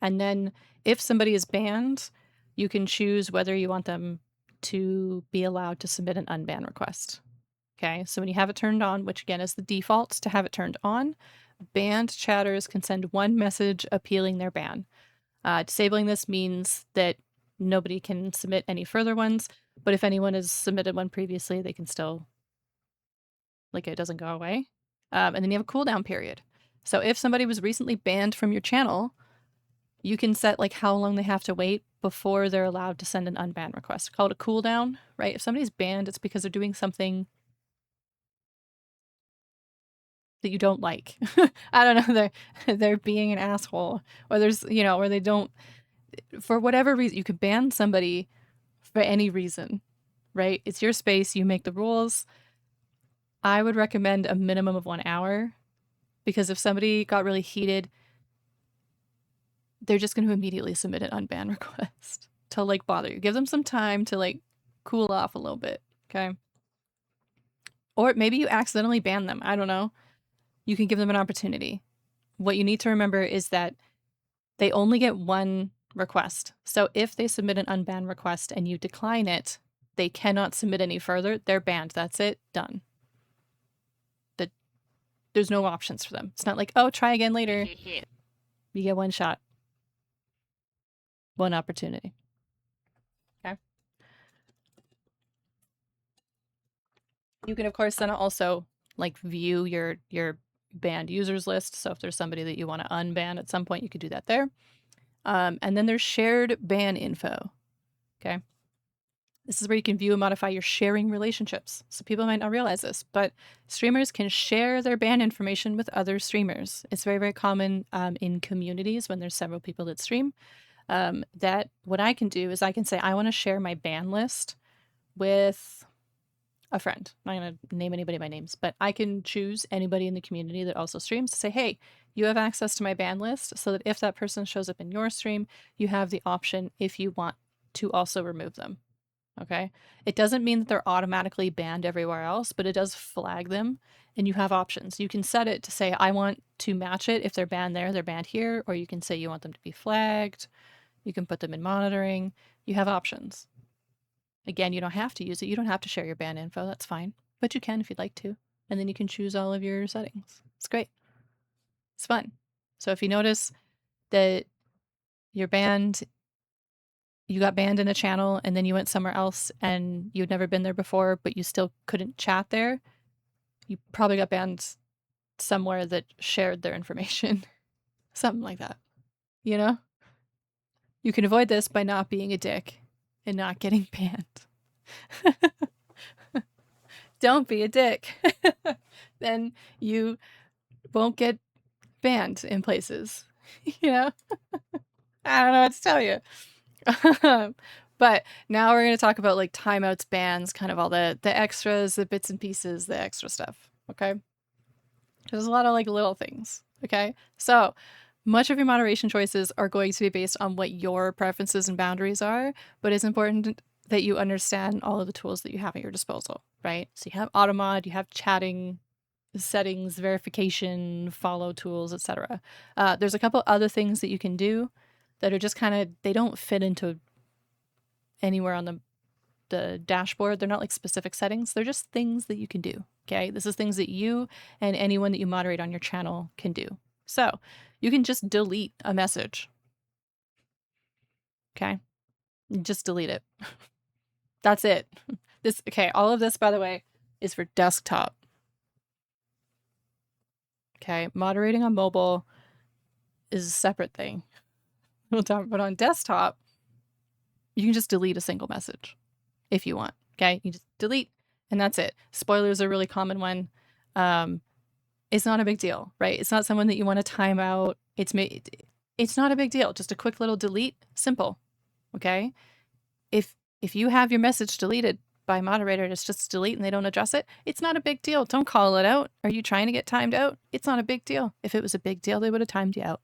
And then if somebody is banned, you can choose whether you want them to be allowed to submit an unban request. Okay, so when you have it turned on, which again is the default to have it turned on, banned chatters can send one message appealing their ban. Disabling this means that nobody can submit any further ones, but if anyone has submitted one previously, they can still, like, it doesn't go away. And then you have a cooldown period. So if somebody was recently banned from your channel, you can set like how long they have to wait before they're allowed to send an unban request. Call it a cooldown, right? If somebody's banned, it's because they're doing something that you don't like. I don't know, they're being an asshole, or there's, you know, or they don't, for whatever reason. You could ban somebody for any reason, right? It's your space, you make the rules. I would recommend a minimum of 1 hour, because if somebody got really heated, they're just going to immediately submit an unban request to like bother you. Give them some time to like cool off a little bit, okay? Or maybe you accidentally ban them. I don't know. You can give them an opportunity. What you need to remember is that they only get one request. So if they submit an unban request and you decline it, they cannot submit any further. They're banned. That's it. Done. There's no options for them. It's not like, oh, try again later. You get one shot. One opportunity. Okay. You can, of course, then also like view your banned users list. So if there's somebody that you want to unban at some point, you could do that there. And then there's shared ban info. Okay. This is where you can view and modify your sharing relationships. So people might not realize this, but streamers can share their ban information with other streamers. It's very, very common in communities when there's several people that stream. That what I can do is I can say, I want to share my ban list with a friend. I'm not going to name anybody by names, but I can choose anybody in the community that also streams to say, hey, you have access to my ban list, so that if that person shows up in your stream, you have the option if you want to also remove them. Okay. It doesn't mean that they're automatically banned everywhere else, but it does flag them, and you have options. You can set it to say, I want to match it. If they're banned there, they're banned here. Or you can say you want them to be flagged. You can put them in monitoring. You have options. Again, you don't have to use it. You don't have to share your ban info. That's fine. But you can if you'd like to. And then you can choose all of your settings. It's great. It's fun. So if you notice that you're banned, you got banned in a channel and then you went somewhere else and you'd never been there before, but you still couldn't chat there, you probably got banned somewhere that shared their information. Something like that. You know? You can avoid this by not being a dick and not getting banned. Don't be a dick. Then you won't get banned in places. You know? I don't know what to tell you. But now we're going to talk about like timeouts, bans, kind of all the extras, the bits and pieces, the extra stuff. Okay. There's a lot of like little things. Okay. So much of your moderation choices are going to be based on what your preferences and boundaries are, but it's important that you understand all of the tools that you have at your disposal, right? So you have AutoMod, you have chatting settings, verification, follow tools, etc. There's a couple other things that you can do that are just kind of, they don't fit into anywhere on the dashboard. They're not like specific settings. They're just things that you can do. Okay. This is things that you and anyone that you moderate on your channel can do. So you can just delete a message. Okay. Just delete it. That's it. Okay. All of this, by the way, is for desktop. Okay. Moderating on mobile is a separate thing. We'll talk about on desktop. You can just delete a single message if you want. Okay. You just delete and that's it. Spoilers are a really common one. It's not a big deal, right? It's not someone that you want to time out. It's not a big deal. Just a quick little delete. Simple. Okay. If you have your message deleted by a moderator, it's just delete and they don't address it, it's not a big deal. Don't call it out. Are you trying to get timed out? It's not a big deal. If it was a big deal, they would have timed you out.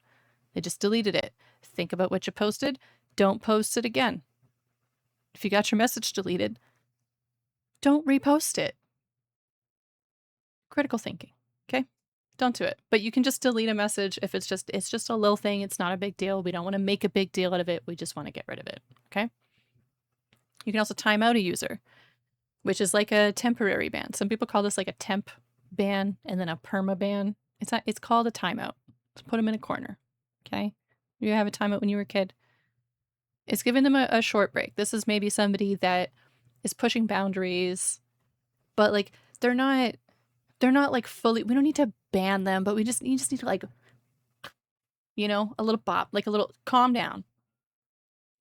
They just deleted it. Think about what you posted. Don't post it again. If you got your message deleted, don't repost it. Critical thinking. Okay. Don't do it. But you can just delete a message if it's just a little thing. It's not a big deal. We don't want to make a big deal out of it. We just want to get rid of it. Okay. You can also time out a user, which is like a temporary ban. Some people call this like a temp ban and then a perma ban. It's called a timeout. Let's put them in a corner. Okay. You have a timeout when you were a kid. It's giving them a short break. This is maybe somebody that is pushing boundaries, but like they're not like fully, we don't need to ban them, but you just need to like, a little bop, like a little calm down.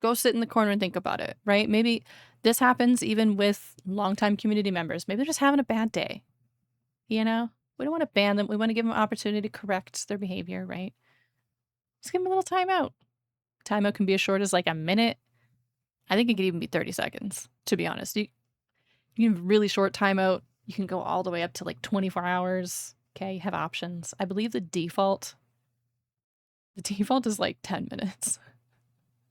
Go sit in the corner and think about it, right? Maybe this happens even with longtime community members. Maybe they're just having a bad day. We don't want to ban them. We want to give them an opportunity to correct their behavior, right? Just give them a little timeout. Timeout can be as short as like a minute. I think it could even be 30 seconds, to be honest. You can have really short timeout. You can go all the way up to like 24 hours. Okay, you have options. I believe the default is like 10 minutes.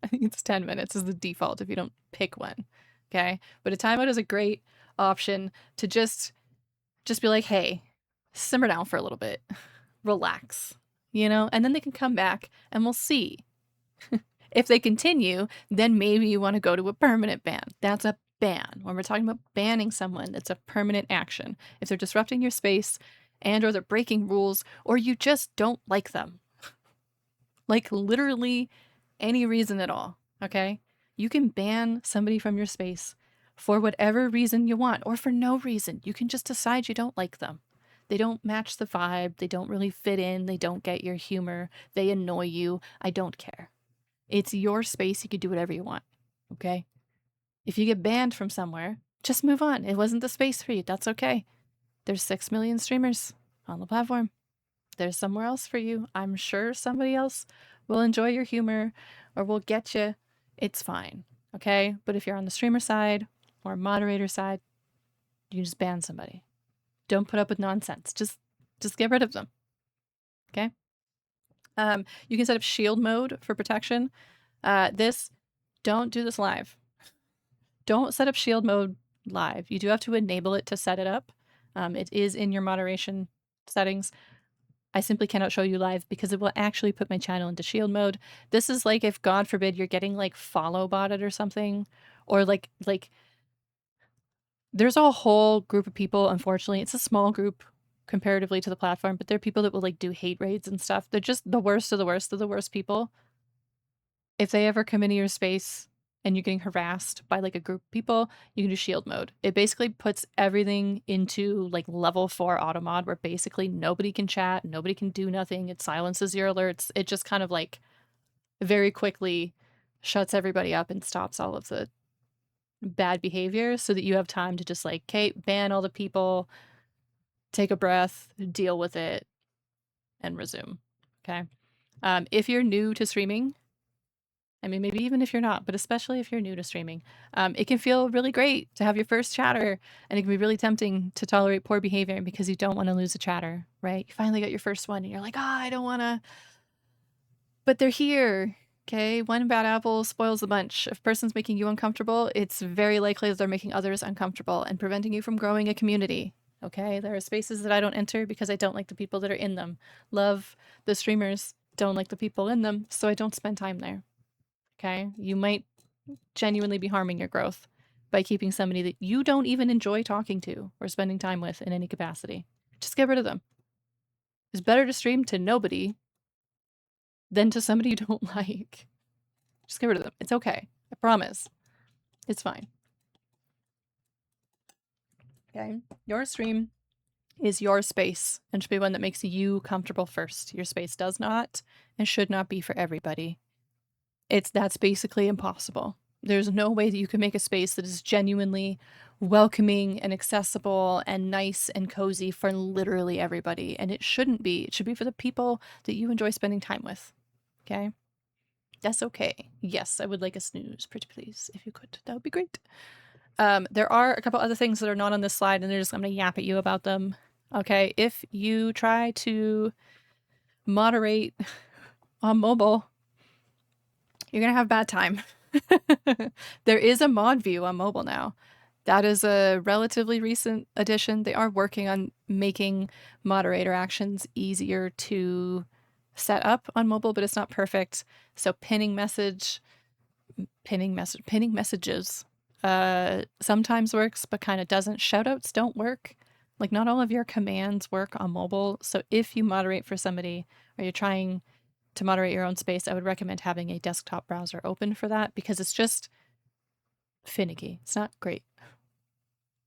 I think it's 10 minutes is the default if you don't pick one. Okay, but a timeout is a great option to just be like, hey, simmer down for a little bit, relax, and then they can come back and we'll see. If they continue, then maybe you want to go to a permanent ban. That's a ban. When we're talking about banning someone, it's a permanent action. If they're disrupting your space or they're breaking rules or you just don't like them, like literally any reason at all, okay? You can ban somebody from your space for whatever reason you want or for no reason. You can just decide you don't like them. They don't match the vibe. They don't really fit in. They don't get your humor. They annoy you. I don't care. It's your space. You can do whatever you want, okay? If you get banned from somewhere, just move on. It wasn't the space for you. That's okay. There's 6 million streamers on the platform. There's somewhere else for you. I'm sure somebody else will enjoy your humor or will get you. It's fine, okay? But if you're on the streamer side or moderator side, you just ban somebody. Don't put up with nonsense. Just get rid of them, okay? You can set up shield mode for protection. Don't do this live. Don't set up shield mode live. You do have to enable it to set it up. It is in your moderation settings. I simply cannot show you live because it will actually put my channel into shield mode. This is like if, God forbid, you're getting like follow botted or something, or like there's a whole group of people, unfortunately. It's a small group comparatively to the platform, but there are people that will like do hate raids and stuff. They're just the worst of the worst of the worst people. If they ever come into your space and you're getting harassed by like a group of people, you can do shield mode. It basically puts everything into like level 4 AutoMod where basically nobody can chat, nobody can do nothing. It silences your alerts. It just kind of like very quickly shuts everybody up and stops all of the bad behavior so that you have time to just like, okay, ban all the people, take a breath, deal with it, and resume. Okay. If you're new to streaming, I mean, maybe even if you're not, but especially if you're new to streaming, it can feel really great to have your first chatter, and it can be really tempting to tolerate poor behavior because you don't want to lose a chatter, right? You finally got your first one and you're like, I don't want to, but they're here. Okay. One bad apple spoils the bunch. If a person's making you uncomfortable, it's very likely that they're making others uncomfortable and preventing you from growing a community. Okay, there are spaces that I don't enter because I don't like the people that are in them. Love the streamers, don't like the people in them, so I don't spend time there. Okay, you might genuinely be harming your growth by keeping somebody that you don't even enjoy talking to or spending time with in any capacity. Just get rid of them. It's better to stream to nobody than to somebody you don't like. Just get rid of them. It's okay. I promise. It's fine. Okay. Your stream is your space and should be one that makes you comfortable first. Your space does not and should not be for everybody. That's basically impossible. There's no way that you can make a space that is genuinely welcoming and accessible and nice and cozy for literally everybody. And it shouldn't be. It should be for the people that you enjoy spending time with. Okay? That's okay. Yes, I would like a snooze, pretty please, if you could. That would be great. There are a couple other things that are not on this slide, and I'm going to yap at you about them. Okay, if you try to moderate on mobile, you're going to have a bad time. There is a mod view on mobile now. That is a relatively recent addition. They are working on making moderator actions easier to set up on mobile, but it's not perfect. So pinning messages sometimes works, but kind of doesn't. Shoutouts don't work. Like, not all of your commands work on mobile. So if you moderate for somebody or you're trying to moderate your own space, I would recommend having a desktop browser open for that because it's just finicky. It's not great.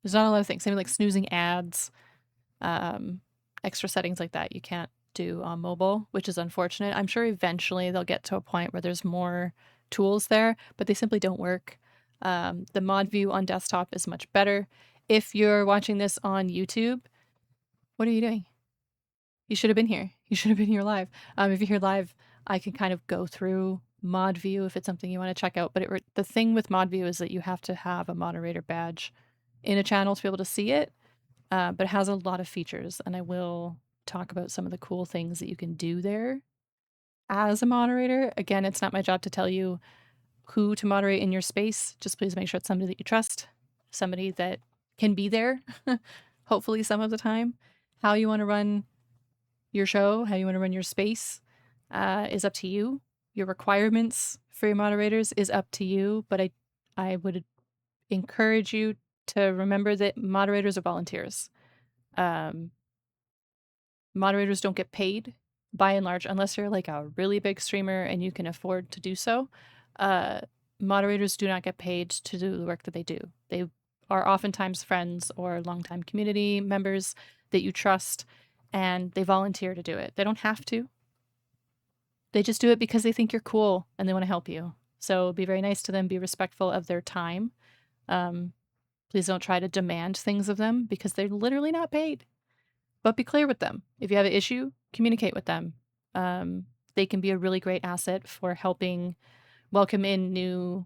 There's not a lot of things. Same like snoozing ads, extra settings like that you can't do on mobile, which is unfortunate. I'm sure eventually they'll get to a point where there's more tools there, but they simply don't work. The mod view on desktop is much better. If you're watching this on YouTube, what are you doing? You should have been here. You should have been here live. If you're here live, I can kind of go through mod view if it's something you want to check out. But the thing with mod view is that you have to have a moderator badge in a channel to be able to see it. But it has a lot of features, and I will talk about some of the cool things that you can do there as a moderator. Again, it's not my job to tell you who to moderate in your space. Just please make sure it's somebody that you trust, somebody that can be there, hopefully some of the time. How you want to run your show, how you want to run your space is up to you. Your requirements for your moderators is up to you, but I would encourage you to remember that moderators are volunteers. Moderators don't get paid by and large, unless you're like a really big streamer and you can afford to do so. Moderators do not get paid to do the work that they do. They are oftentimes friends or longtime community members that you trust, and they volunteer to do it. They don't have to. They just do it because they think you're cool and they want to help you. So be very nice to them, be respectful of their time. Please don't try to demand things of them because they're literally not paid. But be clear with them. If you have an issue, communicate with them. They can be a really great asset for helping welcome in new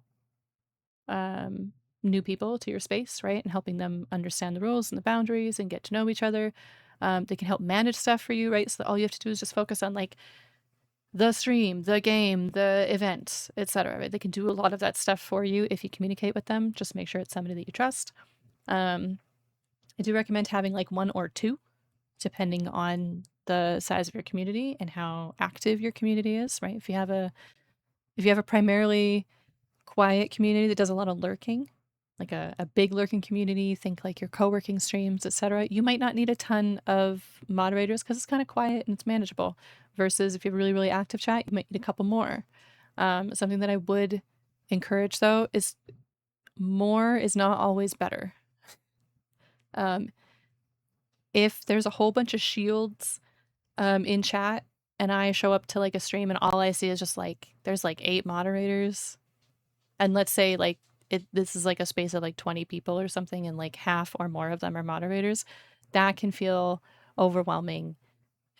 people to your space, right? And helping them understand the rules and the boundaries and get to know each other. They can help manage stuff for you, right? So that all you have to do is just focus on like the stream, the game, the event, etc. Right? They can do a lot of that stuff for you if you communicate with them. Just make sure it's somebody that you trust. I do recommend having like one or two, depending on the size of your community and how active your community is, right? If you have a primarily quiet community that does a lot of lurking, like a big lurking community, think like your co-working streams, etc., you might not need a ton of moderators because it's kind of quiet and it's manageable. Versus if you have a really, really active chat, you might need a couple more. Something that I would encourage though is more is not always better. If there's a whole bunch of shields in chat and I show up to like a stream and all I see is just like there's like 8 moderators, and let's say like this is like a space of like 20 people or something and like half or more of them are moderators, that can feel overwhelming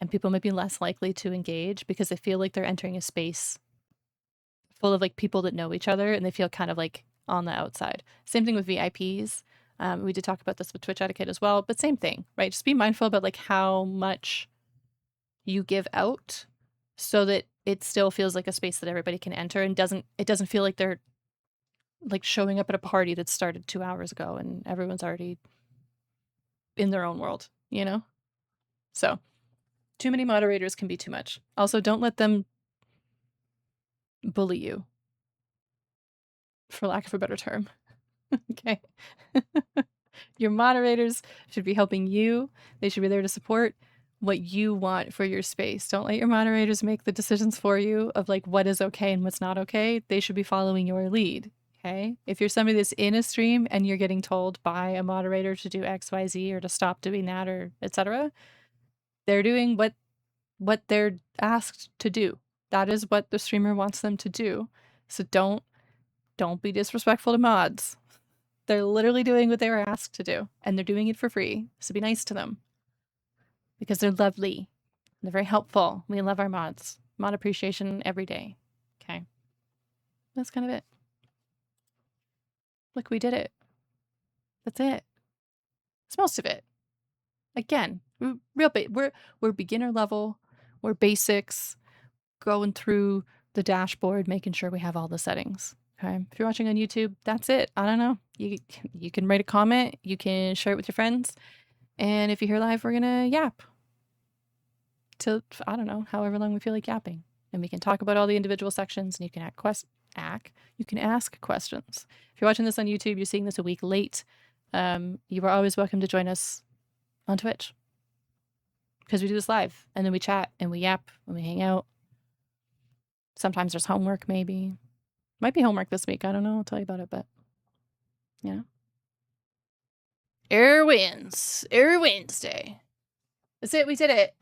and people might be less likely to engage because they feel like they're entering a space full of like people that know each other and they feel kind of like on the outside. Same thing with VIPs. We did talk about this with Twitch etiquette as well, but same thing, right? Just be mindful about like how much you give out so that it still feels like a space that everybody can enter and it doesn't feel like they're like showing up at a party that started 2 hours ago and everyone's already in their own world, you know? So, too many moderators can be too much. Also, don't let them bully you, for lack of a better term. Okay? Your moderators should be helping you. They should be there to support what you want for your space. Don't let your moderators make the decisions for you of like what is okay and what's not okay. They should be following your lead. Okay? If you're somebody that's in a stream and you're getting told by a moderator to do XYZ or to stop doing that or etc., they're doing what they're asked to do. That is what the streamer wants them to do. So don't be disrespectful to mods. They're literally doing what they were asked to do, and they're doing it for free. So be nice to them because they're lovely. They're very helpful. We love our mods. Mod appreciation every day. Okay. That's kind of it. Look, we did it. That's it. That's most of it. Again, we're beginner level. We're basics. Going through the dashboard, making sure we have all the settings. Okay. If you're watching on YouTube, that's it. I don't know. You can write a comment. You can share it with your friends. And if you're here live, we're gonna yap till, I don't know, however long we feel like yapping. And we can talk about all the individual sections and you can you can ask questions. If you're watching this on YouTube, you're seeing this a week late. You are always welcome to join us on Twitch. Because we do this live and then we chat and we yap and we hang out. Sometimes there's homework, maybe. Might be homework this week. I don't know. I'll tell you about it, but yeah. Air wins. Air Wednesday. That's it. We did it.